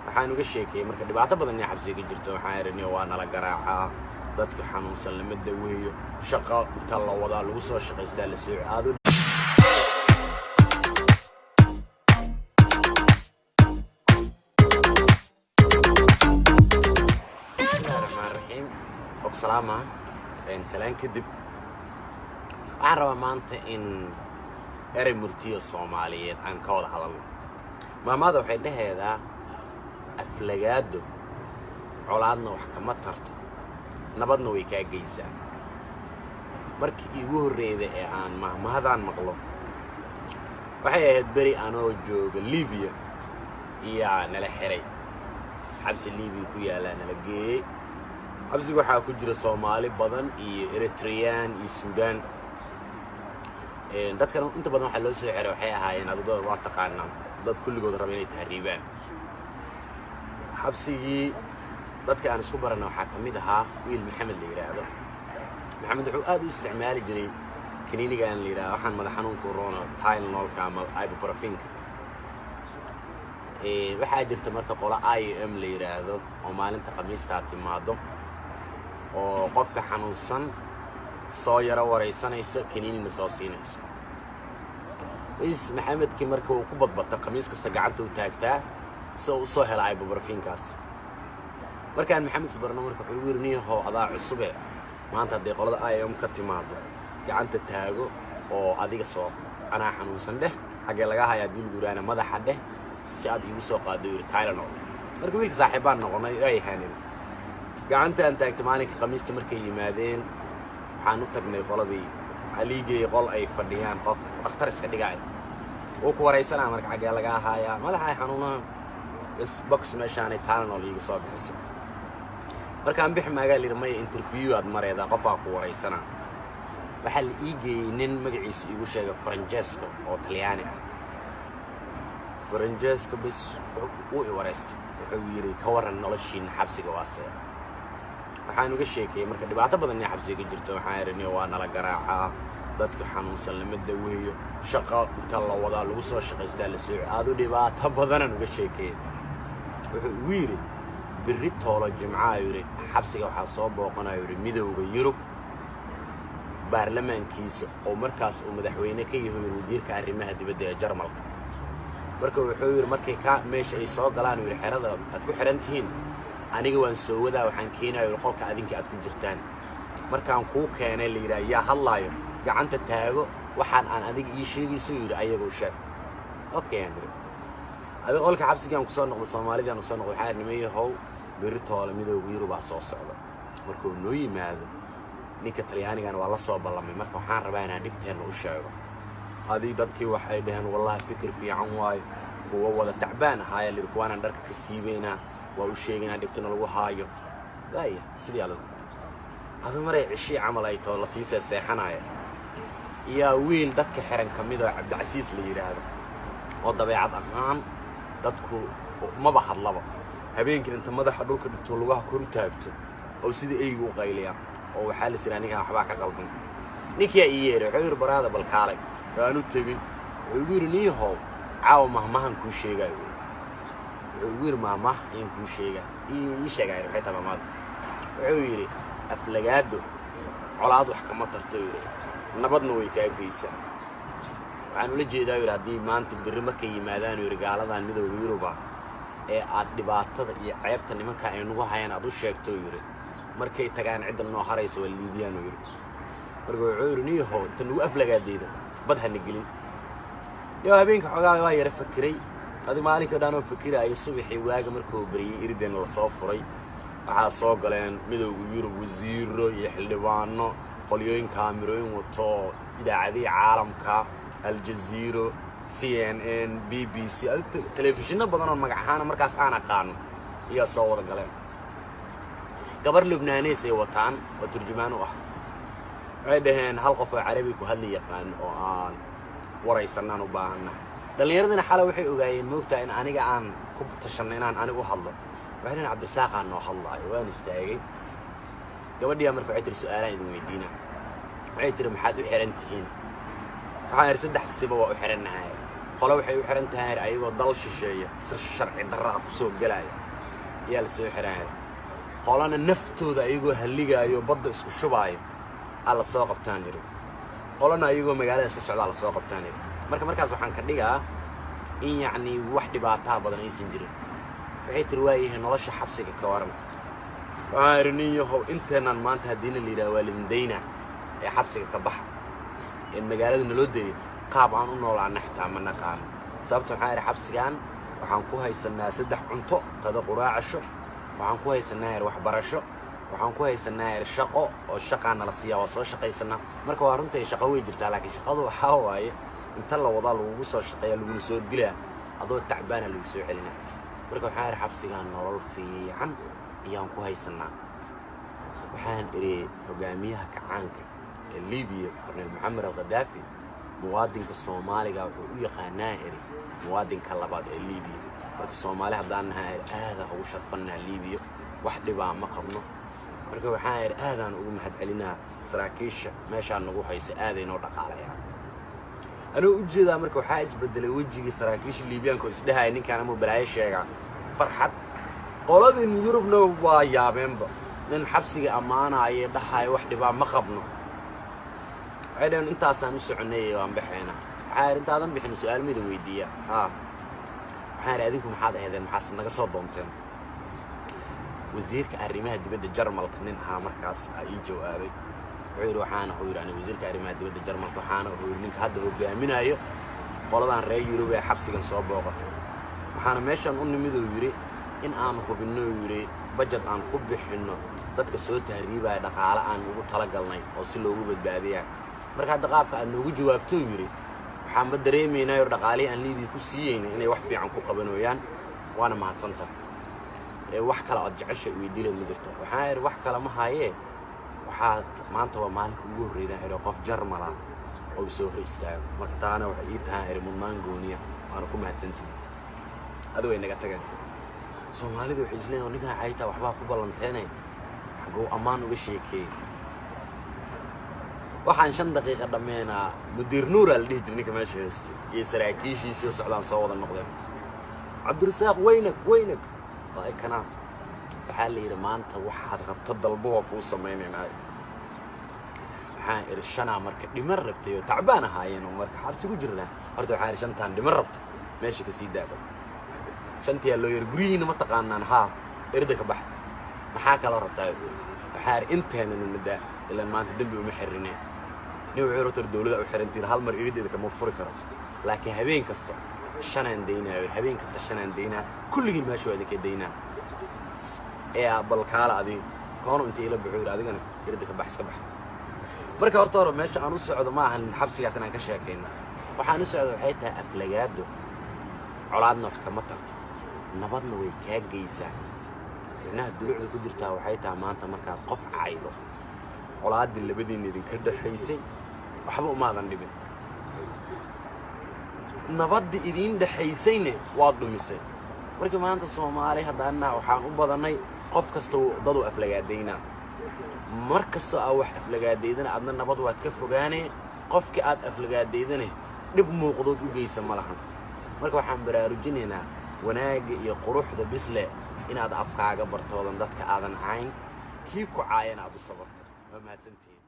waxaan uga sheekay marka dhibaato badan ay xabsiga jirto waxaan irinay waa nala garaacaa dadka xanuunsan lama daweeyo shaqo inta la wada lagu soo shaqeystaa la soo aado salaama salaan kadib waxaan rabaa maanta in eray murtiyo Soomaaliyeed aan ka wada hadalno maamada waxay dhaheedaa aflagaado colaadna wax kama tarto nabadna way ka geysaa markii igu horeeyay ee aan maamadan maqlo waxay ahayd bari anoo jooga Liibiya iyo nala xiray xabsi Liibiya ku yaala nala geeyay xabsiga waxaa ku jira Soomaali badan iyo Eritrean iyo Sudan dadkan inta badan waxa loo soo xiray waxay ahaayeen adoo waa taqaanaa dad kulligood raba inay tahriibaan xabsigii dadka aan isku barana waxa kamid ahaa wiil Maxamed la yiraahdo Maxamed wuxuu aad u isticmaali jiray kaniiniga aan la yiraahdo waxaan madax xanuun corona Tylenol ama ibuprofen waxaa jirta marka qola IM la yiraahdo oo maalinta Khamiista timaado oo qofka xanuunsan soo yara wareysanayso kaniinina soo siinayso Maxamed ki marka uu ku badbata Khamiis kasta gacanta u taagtaa soo helay ibuprofenkaas markaan Maxamed isbarno marka wuxuu yirniyo adaa cusub maanta haday qolada IM ka timaado gacanta taago oo adiga soo ana xanuunsan dheh xagee laga hayaa dil guraana madaxa dheh si aad igu soo qaado Tylenol marka wiilka saaxiibaan noqonay ay hanin gacanta aan taagtay maalinka Khamiista markay yimaadeen waxaan u tagnay qoladii aliigay qol ay fadhiyaan qof dhakhtar iska dhigay oo ku wareysanaa marka xagee laga hayaa madaxa xanuuna is box meeshaan Tylenol iga soo bixisay markaan bixi magaal irmay interview aad mareeda qof ku wareysanaa waxa la iigay nin magaciisa igu sheegay Francesco oo Talyaani ah Francesco bis uu i wareystay wuxuu yiri ka waran noloshiin xabsiga waasay waxaan uga sheekay marka dhibaato badan ay xabsiga jirto waxaan irinay waa nala garaacaa dadka xanuunsan lama daweeyo shaqo inta la wada lagu soo shaqeystaa la soo aado dhibaato badan aan uga sheekay wuxuu yiri birri toolo jimcaha yiri xabsiga waxa soo booqanayo yiri midowga Yurub baarlamaankiisa oo markaas uu madaxweyne ka yahay wasiirka arrimaha dibadda ee Jarmalka marka wuxuu yiri markay ka meesha ay soo galaan yiri xerada aad ku xirantihiin aniga waan soo wadaa waxaan keenayo qolka adinka aad ku jirtaan markaan ku keenay la yiraahdo yaa hadlaayo gacanta taago waxaan aan adiga ii sheegayso yiri ayagoo sheeg okay adiga qolka xabsigan ku soo noqdo Soomaalidan u soo noqdo waxaan nimeeyahay bari toole midowga Yurub soo socdo markuu noo yimaado ninka Talyaanigan waa la soo ballamay marka waxaan rabaa inaan dhibteena u sheego hadii dadkii waxay dhaheen wallahi fikir fiican waay kuwa wada tacbaan ahaayeen lirkuwana dharka ka siibeena waa u sheegina dhibtana lagu haayo gaaya sidii adu maray cishi amal ay too la siisay seexanaya iyo wiil dadka xiran kamid ah Cabdicasiis la yiraahdo oo dabeecad ahaan dadku ma bahadlaba habeenkii inta madaxa dhulka dhigto lugaha kor u taagto oo sidii ay u qayliya oo waxa la siraaniga waxba ka qalban ninkii ay yeeray wuxuu baraada balkaalay aanu tagay wuxuu yirniyo caaw mahmahan ku sheegay wuxuu yiri mahmah in ku sheegay ii sheegay waxay tabaamad wuxuu yiri aflagaado colaad wax kama tarto yiri nabadna way ka geysaa waxaan ula jeedaa yiri hadii maanta birri markay yimaadaan yiri gaaladan midowga Yurub ee aad dhibaatada iyo ceebta nimanka ay nagu hayaan aad u sheegto yiri markay tagaan cid noo harayso waa Liibiyaan yiri marka wuxuu yirniyo tan ugu aflagaadeeda badhana gelin يا هبينك حقا waa yara fakiray adi maalinka dhan oo fakiraya subaxii waaga markuu bariyay irideen la soo furay waxa soo galeen midowga Yurub wasiiro iyo xildhibaano qolyooyin kaamirooyin wato idaacadii caalamka Al Jazeera CNN BBC telefishinna badan oo magac ahaan markaas aan aqaan iyo soo wada galeen gabar Lubnaanees ay wataan oo turjumaan u ah waxay dhaheen hal qof oo Carabi ku hadli yaqaan oo aan waraysanaan u baahana dhalinyaradina xala waxay ogaayeen moogtaa in aniga aan ku tashanay inaan anigu hadlo waxaan Cabdirasaaq aan noo hadlay waan istaagay gabadhiya markay waxay tir su'aalaha idin weydiina waxay tir maxaad u xiran tihiin waxaan saddex siba waa u xiranahay qolo waxay u xiran tahay ayagoo dal shisheeya si sharci darro ah ku soo galaya ayaa la soo xiran qolana naftooda ayagoo haligaayo badda isku shubaayo alla soo qabtaan yiri qolana ayagoo magaalada iska socda la soo qabtaan yiri markaas waxaan ka dhigaa in yacni wax dhibaato badan aysan jirin waxay tiri waayeen nolosha xabsiga ka waran waxaan irniyahow inteenan maanta haddii la yiraahdo waalidayna ee xabsiga ka baxa in magaalada naloo deeyo qaab aan u noolaana xitaa ma naqaan sababtoo waxaan iri xabsigan waxaan ku haysanaa 3 cunto qada quraacasho waxaan ku haysanaa waxbarasho waxaan ku haysanaa shaqo oo shaqana la siiyaa waa soo shaqaysanaa marka waa runtii shaqo way jirtaa laakiin shaqadu waxa waaye inta la wada lagu soo shaqeeyo lagu soo dilaa adoo tacbaan lagu soo celinaa marka waxaan iri xabsigan nolol fiican ayaan ku haysanaa waxaan iri hogaamiyaha kacaanka ee Liibiya Colonel Muammar al-Gaddafi muwaadinka Soomaaliga wuxuu u yaqaanaa iri muwaadinka labaad ee Liibiya marka Soomaali hadaan nahay aad ugu sharfanaa Liibiya wax dhibaa ma qabno marka waxaan iri aadaan ugu mahad celinaa saraakiisha meeshaan nagu haysa aadayno dhaqaalayaa anuu u jeedaa marka waxaa isbedelay wajiga saraakiisha Liibiyaanka oo isdhahay ninkaan ama balaayo sheega farxad qoladii Yurubna waa yaabeenba nin xabsiga amaanaya dhahay wax dhibaa ma qabno عيدان أنت أصلاً مسعنية وعم بحنا حار أنت هذا بحنا سؤال ميدا ويديا حار هذيكم هذا محاسن نقص ضمتين وزيرك الرماه دي بدأ جرمل كننها مركز يجوا أبي عيرو حانا هو يعني وزيرك الرماه دي بدأ جرمل كحانا هو منك هذا هو بيامين أيه قلنا رأي يروي حبس كان صوب وقت حانا ماشي نقول ميدا يوري إن أنا خو بينو يوري بجد أنا قبح إنه ضدك سويت تهريبة دقالة أنا وطلقلنا وصلوا وبدبادية marka hadda qaabka aad noogu jawaabto yiri waxaan ba dareemeynaa oo dhaqaale aan Liibiya ku siiyeen inay wax fiican ku qabanayaan waana mahadsantahay wax kale oo jeceshay weydiilay ma jirto waxaan yiri wax kale ma haye waxa maanta waa maalinka ugu horeeyay inay qof Jarmal ah oo soo hor istaago marka taana waxa ii tahay mudnaan gooniya waana ku mahadsantahay adoo inaga tagan Soomaalidu waxay isleeyihiin ninka hayta waxba ku ballanteynay xagoo amaan uga sheekay waxaan 5 daqiiqo dhameena mudiir nuur al dhigi ninka meesha heystay iyo saraakiishiisa oo socdaan soo wada noqdeen Cabdirasaaq weynak waa kana waxa la yiri maanta waxaad rabto dalbo ku sameeynaa waxaan iri shana marka dhimar rabtay oo tacbaan ahaayeen oo marka xabsi ku jirnaa horta waxaan iri shantaan dhimar rabto meesha ka sii daado shantii loo yiri guriina ma taqaanaan irda ka bax maxaa kala rabtaa waxaan intaan nada ilaa maanta dambi uma xiriinay نوع روتر دولة أو حرنتين هالمر يريد إذا كم فرق لكن هبين كسر شنان دينا هبين كسر شنان دينا كل جيل ما شو هذيك دينا إيه بالكالة هذه كانوا أنت إلى بعير هذه كان يريد كبحث كبح مركب أرطار ماشي عن الصعود معها الحبس يعتنا كشاكين وحان الصعود حيتها أفلجات ده علادنا وحكمت ترت نبضنا ويكاج جيسان لأنها الدلوع اللي قدرتها وحيتها ما أنت مركب قف عايضة علاد اللي بدي إني كده حيسي وحبوا ما ذنبين نبض إيدين ده حيسينه واضح مسي مركب ما أنت Soomaali هذانا وحان وبضناي قف كستو ضدوا أفلجات دينا مركز أو wax أفلجات دينا أدنى نبض واتكفوا جاني قف كأد أفلجات دينا نبمو قضود وجيس ملحن مركب وحان براروجيننا وناج يقروح ذا بسلة إن هذا أفكار جبرت ولا ندك أذن عين كيكو عين هذا الصبر ما تنتهي